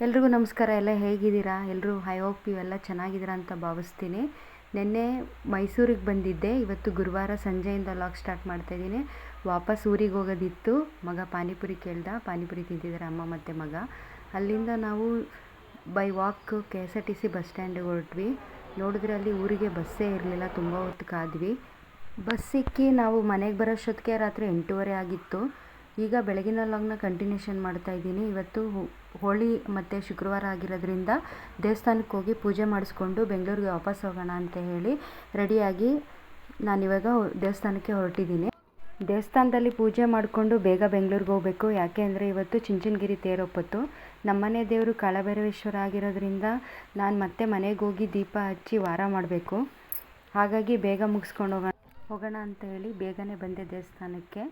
ಎಲ್ರಿಗೂ ನಮಸ್ಕಾರ. ಎಲ್ಲ ಹೇಗಿದ್ದೀರಾ? ಎಲ್ಲರೂ ಐ ಹೋಪ್ ಇವೆಲ್ಲ ಚೆನ್ನಾಗಿದ್ದೀರಾ ಅಂತ ಭಾವಿಸ್ತೀನಿ. ನಿನ್ನೆ ಮೈಸೂರಿಗೆ ಬಂದಿದ್ದೆ. ಇವತ್ತು ಗುರುವಾರ ಸಂಜೆಯಿಂದ ವ್ಲಾಗ್ ಸ್ಟಾರ್ಟ್ ಮಾಡ್ತಾಯಿದ್ದೀನಿ. ವಾಪಸ್ ಊರಿಗೆ ಹೋಗೋದಿತ್ತು. ಮಗ ಪಾನಿಪುರಿ ಕೇಳ್ದ. ಪಾನಿಪುರಿ ತಿಂತಿದ್ದಾರೆ ಅಮ್ಮ ಮತ್ತು ಮಗ. ಅಲ್ಲಿಂದ ನಾವು ಬೈ ವಾಕ್ KSRTC ಬಸ್ ಸ್ಟ್ಯಾಂಡಿಗೆ ಹೊರಟ್ವಿ. ನೋಡಿದ್ರೆ ಅಲ್ಲಿ ಊರಿಗೆ ಬಸ್ಸೇ ಇರಲಿಲ್ಲ. ತುಂಬ ಹೊತ್ತು ಕಾದ್ವಿ. ಬಸ್ ಸಿಕ್ಕಿ ನಾವು ಮನೆಗೆ ಬರೋಷ್ಟೊತ್ತಿಗೆ ರಾತ್ರಿ 8:30 ಆಗಿತ್ತು. ಈಗ ಬೆಳಗಿನ ವ್ಲಾಗ್ನ ಕಂಟಿನ್ಯೂಷನ್ ಮಾಡ್ತಾಯಿದ್ದೀನಿ. ಇವತ್ತು ಹೋಳಿ ಮತ್ತು ಶುಕ್ರವಾರ ಆಗಿರೋದ್ರಿಂದ ದೇವಸ್ಥಾನಕ್ಕೆ ಹೋಗಿ ಪೂಜೆ ಮಾಡಿಸ್ಕೊಂಡು ಬೆಂಗಳೂರಿಗೆ ವಾಪಸ್ ಹೋಗೋಣ ಅಂತ ಹೇಳಿ ರೆಡಿಯಾಗಿ ನಾನಿವಾಗ ದೇವಸ್ಥಾನಕ್ಕೆ ಹೊರಟಿದ್ದೀನಿ. ದೇವಸ್ಥಾನದಲ್ಲಿ ಪೂಜೆ ಮಾಡಿಕೊಂಡು ಬೇಗ ಬೆಂಗಳೂರಿಗೆ ಹೋಗಬೇಕು. ಯಾಕೆ ಅಂದರೆ ಇವತ್ತು ಚುಂಚನಗಿರಿ ತೇರೊಪ್ಪತ್ತು. ನಮ್ಮನೆ ದೇವರು ಕಾಳಭೈರವೇಶ್ವರ ಆಗಿರೋದ್ರಿಂದ ನಾನು ಮತ್ತೆ ಮನೆಗೆ ಹೋಗಿ ದೀಪ ಹಚ್ಚಿ ವಾರ ಮಾಡಬೇಕು. ಹಾಗಾಗಿ ಬೇಗ ಮುಗಿಸ್ಕೊಂಡು ಹೋಗೋಣ ಅಂತ ಹೇಳಿ ಬೇಗನೆ ಬಂದೆ ದೇವಸ್ಥಾನಕ್ಕೆ.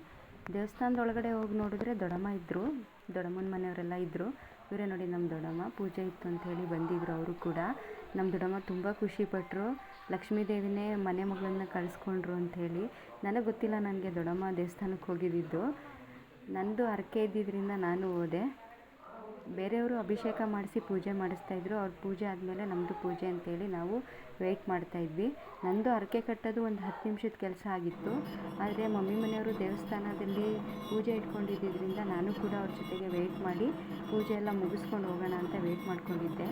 ದೇವಸ್ಥಾನದೊಳಗಡೆ ಹೋಗಿ ನೋಡಿದ್ರೆ ದೊಡ್ಡಮ್ಮ ಇದ್ದರು. ದೊಡ್ಡಮ್ಮನ ಮನೆಯವರೆಲ್ಲ ಇದ್ದರು. ಇವರೇ ನೋಡಿ ನಮ್ಮ ದೊಡ್ಡಮ್ಮ. ಪೂಜೆ ಇತ್ತು ಅಂತ ಹೇಳಿ ಬಂದಿದ್ದರು ಅವರು ಕೂಡ. ನಮ್ಮ ದೊಡ್ಡಮ್ಮ ತುಂಬ ಖುಷಿಪಟ್ಟರು. ಲಕ್ಷ್ಮೀ ದೇವಿನೇ ಮನೆ ಮಗಳನ್ನ ಕಳಿಸ್ಕೊಂಡ್ರು ಅಂಥೇಳಿ. ನನಗೆ ಗೊತ್ತಿಲ್ಲ ನನಗೆ ದೊಡ್ಡಮ್ಮ ದೇವಸ್ಥಾನಕ್ಕೆ ಹೋಗಿದ್ದಿದ್ದು. ನನ್ನದು ಹರಕೆ ಇದ್ದಿದ್ದರಿಂದ ನಾನು ಹೋದೆ. ಬೇರೆಯವರು ಅಭಿಷೇಕ ಮಾಡಿಸಿ ಪೂಜೆ ಮಾಡಿಸ್ತಾಯಿದ್ರು. ಅವ್ರ ಪೂಜೆ ಆದಮೇಲೆ ನಮ್ಮದು ಪೂಜೆ ಅಂತೇಳಿ ನಾವು ವೆಯ್ಟ್ ಮಾಡ್ತಾಯಿದ್ವಿ. ನನ್ನದು ಹರಕೆ ಕಟ್ಟೋದು ಒಂದು 10 ನಿಮಿಷದ ಕೆಲಸ ಆಗಿತ್ತು. ಆದರೆ ಮಮ್ಮಿ ಮನೆಯವರು ದೇವಸ್ಥಾನದಲ್ಲಿ ಪೂಜೆ ಇಟ್ಕೊಂಡಿದ್ದರಿಂದ ನಾನು ಕೂಡ ಅವ್ರ ಜೊತೆಗೆ ವೆಯ್ಟ್ ಮಾಡಿ ಪೂಜೆ ಎಲ್ಲ ಮುಗಿಸ್ಕೊಂಡು ಹೋಗೋಣ ಅಂತ ವೆಯ್ಟ್ ಮಾಡ್ಕೊಂಡಿದ್ದೆ.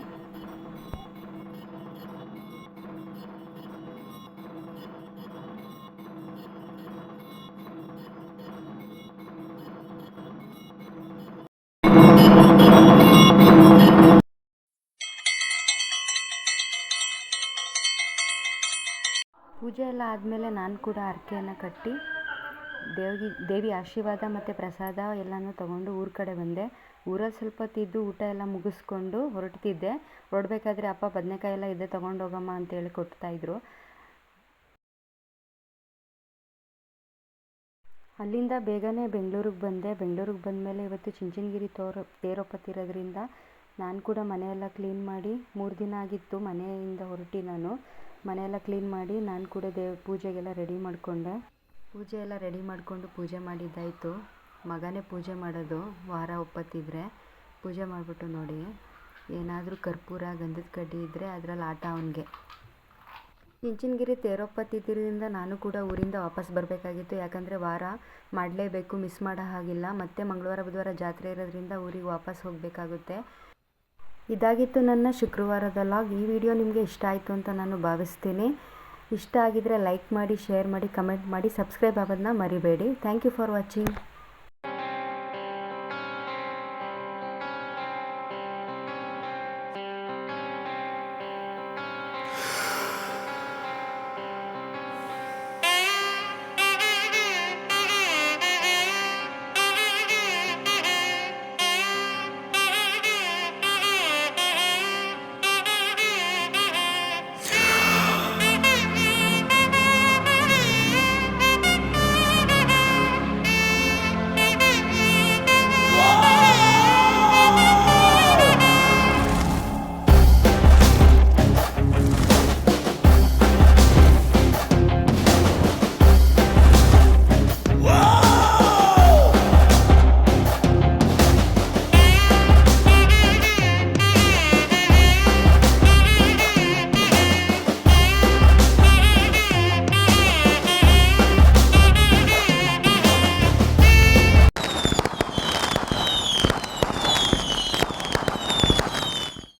ಪೂಜೆ ಎಲ್ಲ ಆದಮೇಲೆ ನಾನು ಕೂಡ ಹರಕೆಯನ್ನು ಕಟ್ಟಿ ದೇವಿ ಆಶೀರ್ವಾದ ಮತ್ತು ಪ್ರಸಾದ ಎಲ್ಲನೂ ತೊಗೊಂಡು ಊರ ಕಡೆ ಬಂದೆ. ಊರಲ್ಲಿ ಸ್ವಲ್ಪ ತಿದ್ದು ಊಟ ಎಲ್ಲ ಮುಗಿಸ್ಕೊಂಡು ಹೊರಡ್ತಿದ್ದೆ. ಹೊರಡಬೇಕಾದ್ರೆ ಅಪ್ಪ ಬದನೆಕಾಯಿ ಎಲ್ಲ ಇದೆ ತೊಗೊಂಡೋಗಮ್ಮ ಅಂತೇಳಿ ಕೊಡ್ತಾಯಿದ್ರು. ಅಲ್ಲಿಂದ ಬೇಗನೆ ಬೆಂಗಳೂರಿಗೆ ಬಂದೆ. ಬೆಂಗಳೂರಿಗೆ ಬಂದಮೇಲೆ ಇವತ್ತು ಚುಂಚನಗಿರಿ ತೇರೊಪ್ಪತ್ತಿರೋದ್ರಿಂದ ನಾನು ಕೂಡ ಮನೆಯೆಲ್ಲ ಕ್ಲೀನ್ ಮಾಡಿ 3 ದಿನ ಆಗಿತ್ತು ಮನೆಯಿಂದ ಹೊರಟಿ. ನಾನು ಮನೆಯೆಲ್ಲ ಕ್ಲೀನ್ ಮಾಡಿ ನಾನು ಕೂಡ ಪೂಜೆಗೆಲ್ಲ ರೆಡಿ ಮಾಡಿಕೊಂಡೆ. ಪೂಜೆ ಎಲ್ಲ ರೆಡಿ ಮಾಡಿಕೊಂಡು ಪೂಜೆ ಮಾಡಿದ್ದಾಯಿತು. ಮಗನೇ ಪೂಜೆ ಮಾಡೋದು. ವಾರ ಒಪ್ಪತ್ತಿದ್ರೆ ಪೂಜೆ ಮಾಡಿಬಿಟ್ಟು ನೋಡಿ, ಏನಾದರೂ ಕರ್ಪೂರ ಗಂಧದ ಕಡ್ಡಿ ಇದ್ದರೆ ಅದರಲ್ಲಿ ಆಟ ಅವನಿಗೆ. ಚುಂಚನಗಿರಿ ತೇರೊಪ್ಪತ್ತಿದ್ದರಿಂದ ನಾನು ಕೂಡ ಊರಿಂದ ವಾಪಸ್ ಬರಬೇಕಾಗಿತ್ತು. ಯಾಕಂದರೆ ವಾರ ಮಾಡಲೇಬೇಕು, ಮಿಸ್ ಮಾಡೋ ಹಾಗಿಲ್ಲ. ಮತ್ತು ಮಂಗಳವಾರ ಬುಧವಾರ ಜಾತ್ರೆ ಇರೋದ್ರಿಂದ ಊರಿಗೆ ವಾಪಸ್ ಹೋಗಬೇಕಾಗುತ್ತೆ. ಇದಾಗಿತ್ತು ನನ್ನ ಶುಕ್ರವಾರದ ವ್ಲಾಗ್. ಈ ವಿಡಿಯೋ ನಿಮಗೆ ಇಷ್ಟ ಆಯಿತು ಅಂತ ನಾನು ಭಾವಿಸ್ತೀನಿ. ಇಷ್ಟ ಆಗಿದರೆ ಲೈಕ್ ಮಾಡಿ, ಶೇರ್ ಮಾಡಿ, ಕಮೆಂಟ್ ಮಾಡಿ, ಸಬ್ಸ್ಕ್ರೈಬ್ ಆಗೋದನ್ನ ಮರಿಬೇಡಿ. Thank you for watching.